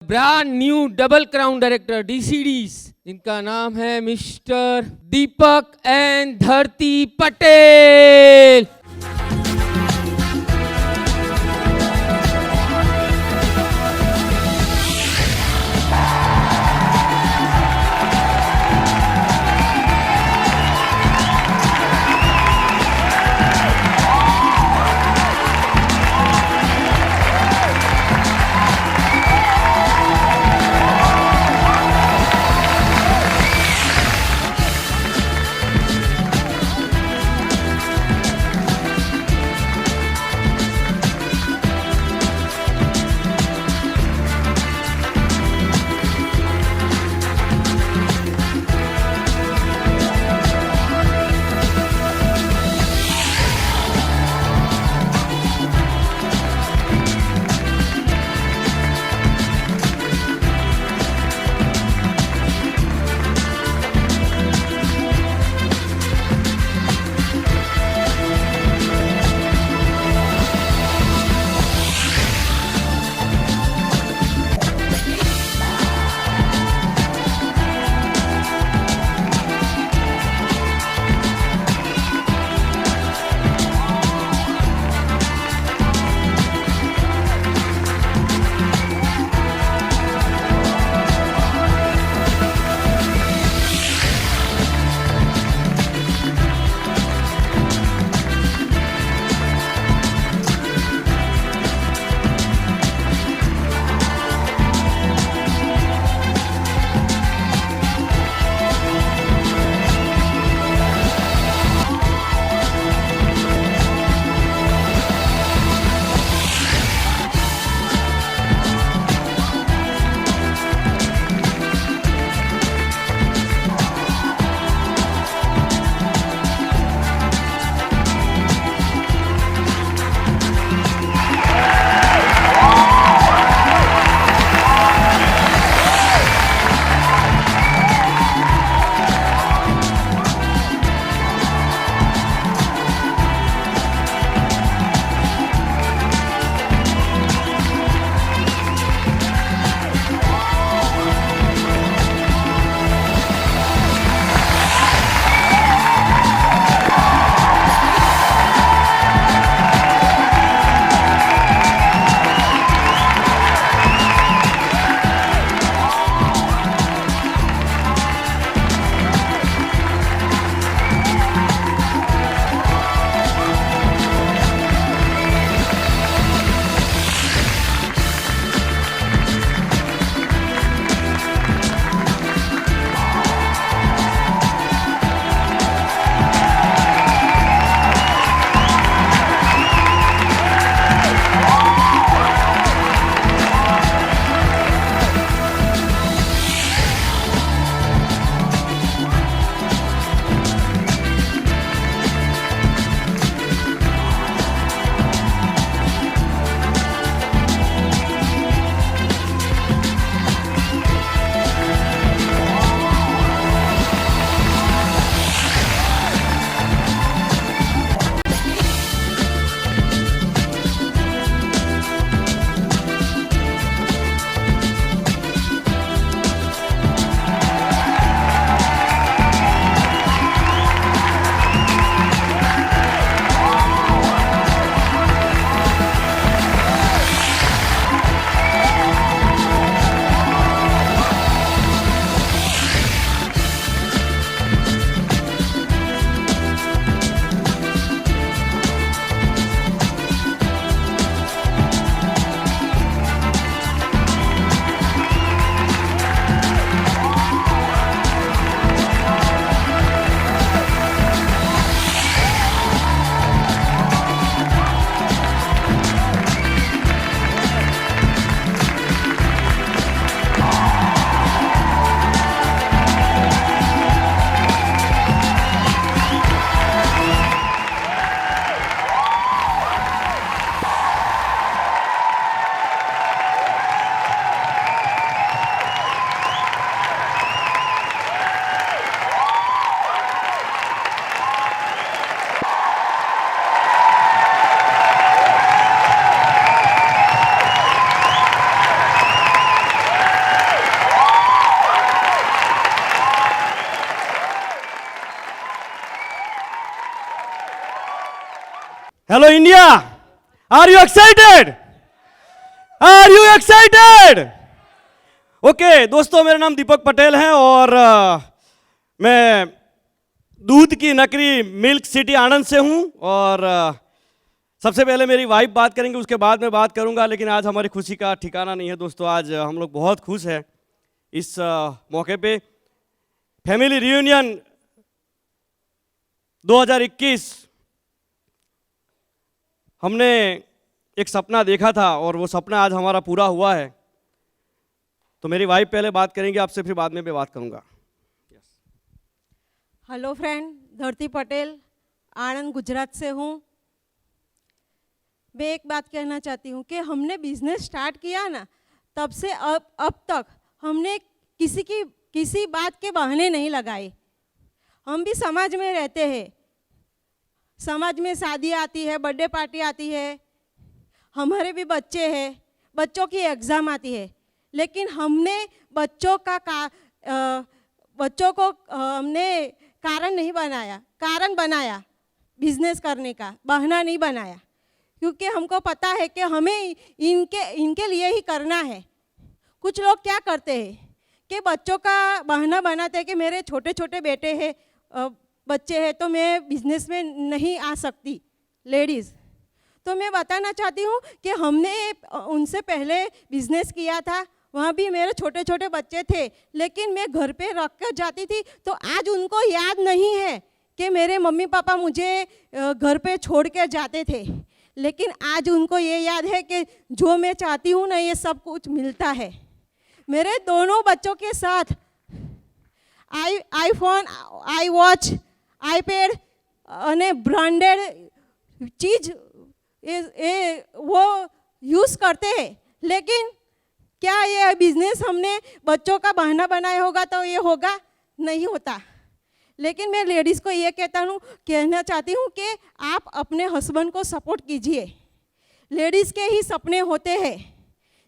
Brand new double crown director DCDs, जिनका नाम है mister Deepak and Dharti Patel. Hello India, are you excited? Are you excited? Okay दोस्तों, मेरा नाम दीपक पटेल है और मैं दूध की नगरी मिल्क सिटी आणंद से हूं। और सबसे पहले मेरी वाइफ बात करेंगे, उसके बाद मैं बात करूंगा। लेकिन आज हमारी खुशी का ठिकाना नहीं है दोस्तों। आज हम लोग बहुत खुश हैं इस मौके पे। फैमिली रियूनियन 2021 हमने एक सपना देखा था और वो सपना आज हमारा पूरा हुआ है। तो मेरी वाइफ पहले बात करेंगे आपसे, फिर बाद में मैं बात करूंगा। हेलो फ्रेंड, धरती पटेल, आणंद गुजरात से हूँ। मैं एक बात कहना चाहती हूँ कि हमने बिजनेस स्टार्ट किया ना, तब से अब तक हमने किसी बात के बहाने नहीं लगाए। हम भी समाज में रहते हैं, समाज में शादी आती है, बर्थडे पार्टी आती है, हमारे भी बच्चे हैं, बच्चों की एग्ज़ाम आती है, लेकिन हमने बच्चों को हमने कारण नहीं बनाया, कारण बनाया बिजनेस करने का, बहाना नहीं बनाया। क्योंकि हमको पता है कि हमें इनके लिए ही करना है। कुछ लोग क्या करते हैं कि बच्चों का बहाना बनाते हैं कि मेरे छोटे छोटे बेटे हैं, बच्चे हैं, तो मैं बिजनेस में नहीं आ सकती लेडीज़। तो मैं बताना चाहती हूँ कि हमने उनसे पहले बिजनेस किया था, वहाँ भी मेरे छोटे छोटे बच्चे थे, लेकिन मैं घर पे रख कर जाती थी। तो आज उनको याद नहीं है कि मेरे मम्मी पापा मुझे घर पे छोड़ कर जाते थे, लेकिन आज उनको ये याद है कि जो मैं चाहती हूँ ना, ये सब कुछ मिलता है। मेरे दोनों बच्चों के साथ आईफोन, आई वॉच, आईपैड અને ब्रांडेड चीज़ वो यूज़ करते हैं। लेकिन क्या ये बिजनेस हमने बच्चों का बहाना बनाया होगा तो ये होगा? नहीं होता। लेकिन मैं लेडीज़ को ये कहना चाहती हूँ कि आप अपने हस्बैंड को सपोर्ट कीजिए। लेडीज़ के ही सपने होते हैं,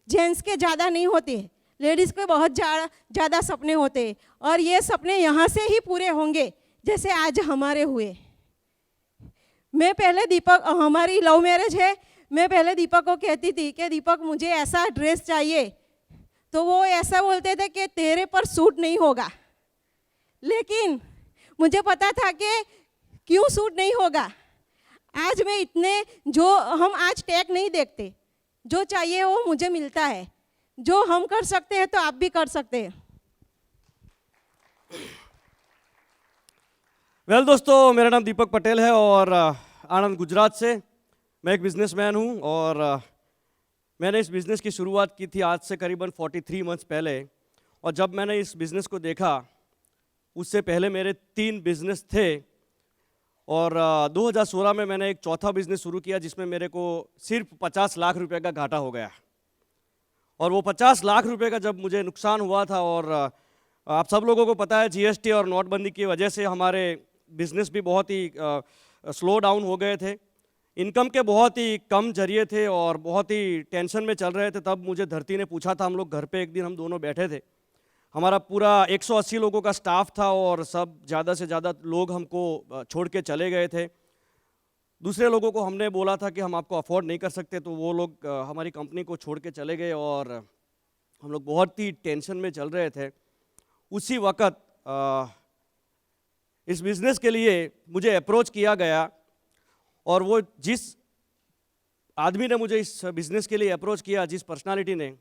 जेंट्स के ज़्यादा नहीं होते। लेडीज़ के बहुत ज़्यादा सपने होते हैं और ये सपने यहाँ से ही पूरे होंगे जैसे आज हमारे हुए। मैं पहले दीपक, हमारी लव मैरिज है, मैं पहले दीपक को कहती थी कि दीपक मुझे ऐसा ड्रेस चाहिए, तो वो ऐसा बोलते थे कि तेरे पर सूट नहीं होगा। लेकिन मुझे पता था कि क्यों सूट नहीं होगा। आज मैं जो हम आज टैग नहीं देखते, जो चाहिए वो मुझे मिलता है। जो हम कर सकते हैं तो आप भी कर सकते हैं। वेल दोस्तों, मेरा नाम दीपक पटेल है और आणंद गुजरात से मैं एक बिजनेसमैन हूँ। और मैंने इस बिज़नेस की शुरुआत की थी आज से करीबन 43 मंथ्स पहले। और जब मैंने इस बिज़नेस को देखा, उससे पहले मेरे 3 बिज़नेस थे और 2016 में मैंने एक चौथा बिज़नेस शुरू किया जिसमें मेरे को सिर्फ 50 लाख रुपए का घाटा हो गया। और वो 50 लाख रुपए का जब मुझे नुकसान हुआ था, और आप सब लोगों को पता है जीएसटी और नोटबंदी की वजह से हमारे बिज़नेस भी बहुत ही स्लो डाउन हो गए थे, इनकम के बहुत ही कम जरिए थे और बहुत ही टेंशन में चल रहे थे। तब मुझे धरती ने पूछा था, हम लोग घर पे एक दिन हम दोनों बैठे थे, हमारा पूरा 180 लोगों का स्टाफ था और सब ज़्यादा से ज़्यादा लोग हमको छोड़ के चले गए थे। दूसरे लोगों को हमने बोला था कि हम आपको अफोर्ड नहीं कर सकते, तो वो लोग हमारी कंपनी को छोड़ के चले गए और हम लोग बहुत ही टेंशन में चल रहे थे। उसी वक्त इस बिज़नेस के लिए मुझे अप्रोच किया गया और वो जिस आदमी ने मुझे इस बिज़नेस के लिए अप्रोच किया, जिस पर्सनालिटी ने,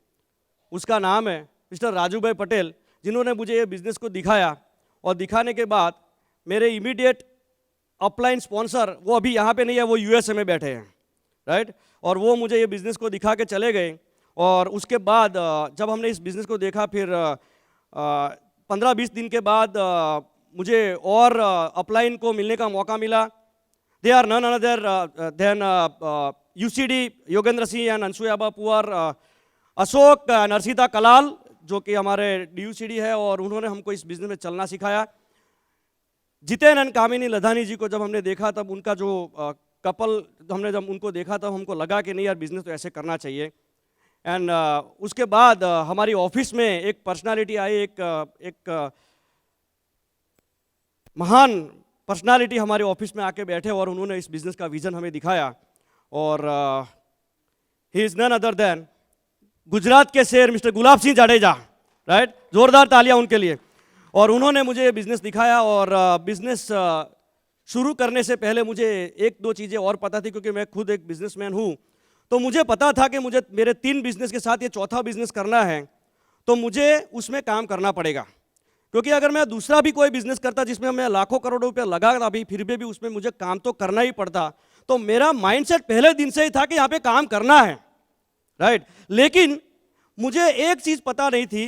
उसका नाम है मिस्टर राजू भाई पटेल, जिन्होंने मुझे ये बिज़नेस को दिखाया। और दिखाने के बाद मेरे इमीडिएट अपलाइन स्पॉन्सर, वो अभी यहाँ पे नहीं है, वो यूएसए में बैठे हैं, राइट। और वो मुझे ये बिज़नेस को दिखा के चले गए। और उसके बाद जब हमने इस बिज़नेस को देखा, फिर 15-20 दिन के बाद मुझे और अपलाइन को मिलने का मौका मिला। They are none another than UCD Yogendra Singh and Anasuyaba Puar, Ashok Narsita Kalal, जो कि हमारे डीयूसीडी है, और उन्होंने हमको इस बिज़नेस में चलना सिखाया। जितेन एंड कामिनी लधानी जी को जब हमने देखा, तब उनका जो कपल हमने जब उनको देखा, तब हमको लगा कि नहीं यार, बिज़नेस तो ऐसे करना चाहिए। एंड उसके बाद हमारी ऑफिस में एक पर्सनालिटी आई, एक महान पर्सनालिटी हमारे ऑफिस में आके बैठे और उन्होंने इस बिज़नेस का विज़न हमें दिखाया। और he is none other than Gujarat के शेर मिस्टर गुलाब सिंह जाडेजा, राइट? जोरदार तालियां उनके लिए। और उन्होंने मुझे ये बिज़नेस दिखाया, और बिज़नेस शुरू करने से पहले मुझे एक दो चीज़ें और पता थी, क्योंकि मैं खुद एक बिजनेसमैन हूँ। तो मुझे पता था कि मुझे मेरे 3 बिजनेस के साथ ये चौथा बिजनेस करना है, तो मुझे उसमें काम करना पड़ेगा। क्योंकि अगर मैं दूसरा भी कोई बिजनेस करता जिसमें मैं लाखों करोड़ों रुपये लगाता भी, फिर भी उसमें मुझे काम तो करना ही पड़ता। तो मेरा माइंडसेट पहले दिन से ही था कि यहाँ पे काम करना है, राइट? लेकिन मुझे एक चीज़ पता नहीं थी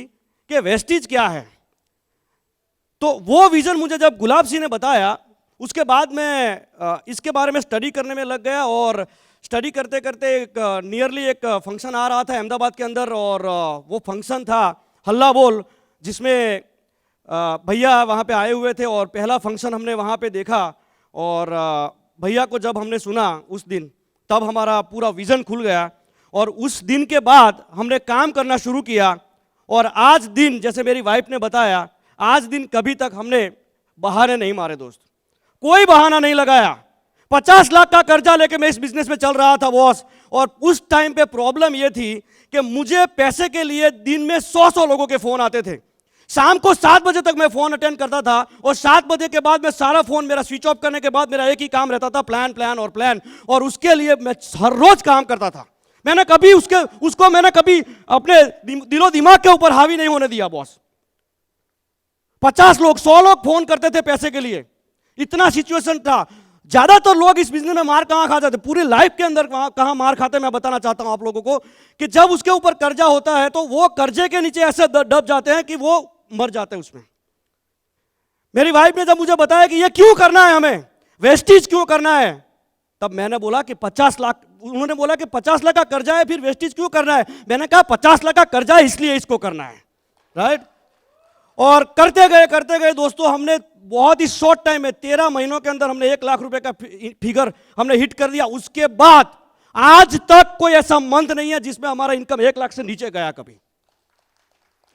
कि वेस्टेज क्या है। तो वो विजन मुझे जब गुलाब सिंह ने बताया, उसके बाद मैं इसके बारे में स्टडी करने में लग गया। और स्टडी करते करते नियरली एक फंक्शन आ रहा था अहमदाबाद के अंदर, और वो फंक्शन था हल्ला बोल, जिसमें भैया वहाँ पे आए हुए थे। और पहला फंक्शन हमने वहाँ पे देखा, और भैया को जब हमने सुना उस दिन, तब हमारा पूरा विज़न खुल गया। और उस दिन के बाद हमने काम करना शुरू किया। और आज दिन, जैसे मेरी वाइफ ने बताया, आज दिन कभी तक हमने बहाने नहीं मारे दोस्त, कोई बहाना नहीं लगाया। 50 लाख का कर्जा लेके मैं इस बिजनेस में चल रहा था बॉस। और उस टाइम पे प्रॉब्लम ये थी कि मुझे पैसे के लिए दिन में 100 लोगों के फ़ोन आते थे। शाम को 7 बजे तक मैं फ़ोन अटेंड करता था, और 7 बजे के बाद मैं सारा फ़ोन मेरा स्विच ऑफ करने के बाद मेरा एक ही काम रहता था, प्लान प्लान और प्लान। और उसके लिए मैं हर रोज काम करता था। मैंने कभी उसको मैंने कभी अपने दिलो दिमाग के ऊपर हावी नहीं होने दिया बॉस। 50 लोग 100 लोग फोन करते थे पैसे के लिए, इतना सिचुएशन था। ज्यादातर लोग इस बिजनेस में मार कहां खा जाते, पूरी लाइफ के अंदर कहां मार खाते, मैं बताना चाहता हूं आप लोगों को कि जब उसके ऊपर कर्जा होता है तो वो कर्जे के नीचे ऐसे दब जाते हैं कि वो मर जाते हैं उसमें। मेरी वाइफ ने जब मुझे बताया कि ये क्यों करना है, हमें वेस्टेज क्यों करना है, तब मैंने बोला कि 50 लाख, उन्होंने बोला कि 50 लाख का कर्जा है, फिर वेस्टेज क्यों करना है? मैंने कहा 50 लाख का कर्जा है इसलिए इसको करना है, राइट? और करते गए दोस्तों, हमने बहुत ही शॉर्ट टाइम में 13 महीनों के अंदर हमने 1 लाख रुपए का फिगर हमने हिट कर दिया। उसके बाद आज तक कोई ऐसा मंथ नहीं है जिसमें हमारा इनकम 1 लाख से नीचे गया कभी,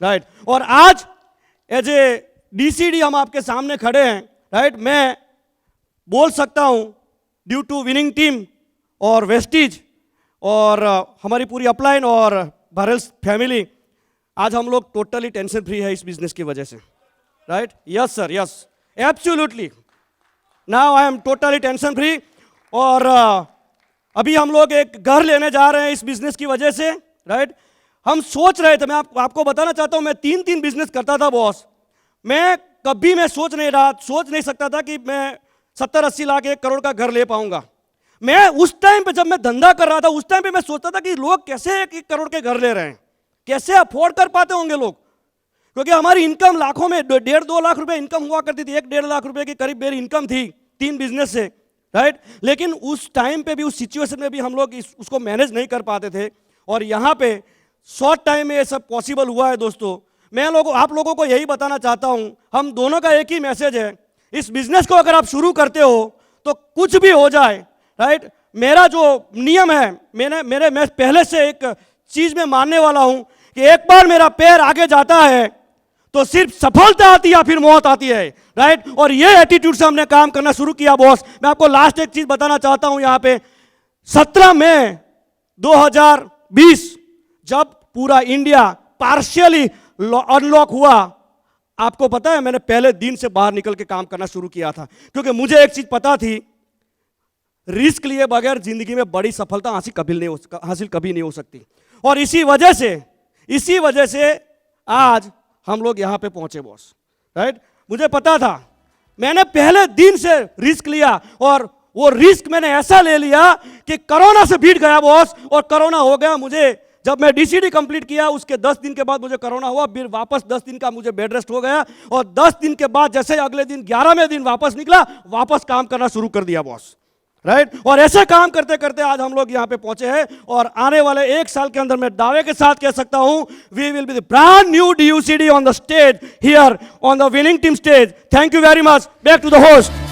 राइट? और आज एज ए डीसीडी हम आपके सामने खड़े हैं, राइट? मैं बोल सकता हूं ड्यू टू विनिंग टीम और वेस्टेज और हमारी पूरी अपलाइन और भरेल्स फैमिली, आज हम लोग टोटली टेंशन फ्री है इस बिजनेस की वजह से, right? Yes sir, yes, absolutely. Now I am totally tension free. और अभी हम लोग एक घर लेने जा रहे हैं इस बिजनेस की वजह से, राइट? हम सोच रहे थे, मैं आपको बताना चाहता हूं, मैं 3 बिजनेस करता था बॉस। मैं कभी सोच नहीं सकता था कि मैं 70-80 लाख 1 करोड़ का घर ले पाऊंगा। मैं उस टाइम पे जब मैं धंधा कर रहा था, उस टाइम पे मैं सोचता था कि लोग कैसे 1 करोड़ के घर ले रहे हैं, कैसे अफोर्ड कर पाते होंगे लोग, क्योंकि हमारी इनकम लाखों में 1.5-2 लाख रुपए इनकम हुआ करती थी। 1-1.5 लाख रुपए के करीब मेरी इनकम थी 3 बिजनेस से, राइट? लेकिन उस टाइम पे भी, उस सिचुएशन में भी हम लोग उसको मैनेज नहीं कर पाते थे। और यहाँ पे शॉर्ट टाइम में ये सब पॉसिबल हुआ है दोस्तों। मैं आप लोगों को यही बताना चाहता हूँ, हम दोनों का एक ही मैसेज है, इस बिजनेस को अगर आप शुरू करते हो तो कुछ भी हो जाए, राइट? मेरा जो नियम है, मैं पहले से एक चीज में मानने वाला हूं कि एक बार मेरा पैर आगे जाता है तो सिर्फ सफलता आती है या फिर मौत आती है, राइट? और ये एटीट्यूड से हमने काम करना शुरू किया बॉस। मैं आपको लास्ट एक चीज बताना चाहता हूं यहाँ पे, 17 मई 2020 जब पूरा इंडिया पार्शियली अनलॉक हुआ, आपको पता है मैंने पहले दिन से बाहर निकल के काम करना शुरू किया था, क्योंकि मुझे एक चीज पता थी, रिस्क लिए बगैर जिंदगी में बड़ी सफलता हासिल कभी नहीं हो सकती। और इसी वजह से आज हम लोग यहां पे पहुंचे बॉस, राइट? मुझे पता था, मैंने पहले दिन से रिस्क लिया, और वो रिस्क मैंने ऐसा ले लिया कि कोरोना से बीट गया बॉस। और कोरोना हो गया मुझे, जब मैं डीसीडी कंप्लीट किया उसके 10 दिन के बाद मुझे कोरोना हुआ, फिर वापस 10 दिन का मुझे बेड रेस्ट हो गया। और 10 दिन के बाद जैसे अगले दिन 11वें दिन वापस निकला, वापस काम करना शुरू कर दिया बॉस, राइट? और ऐसे काम करते करते आज हम लोग यहाँ पे पहुंचे हैं। और आने वाले 1 साल के अंदर मैं दावे के साथ कह सकता हूं, we will be the brand new DUCD on the stage here on the winning team stage. Thank you very much. Back to the host.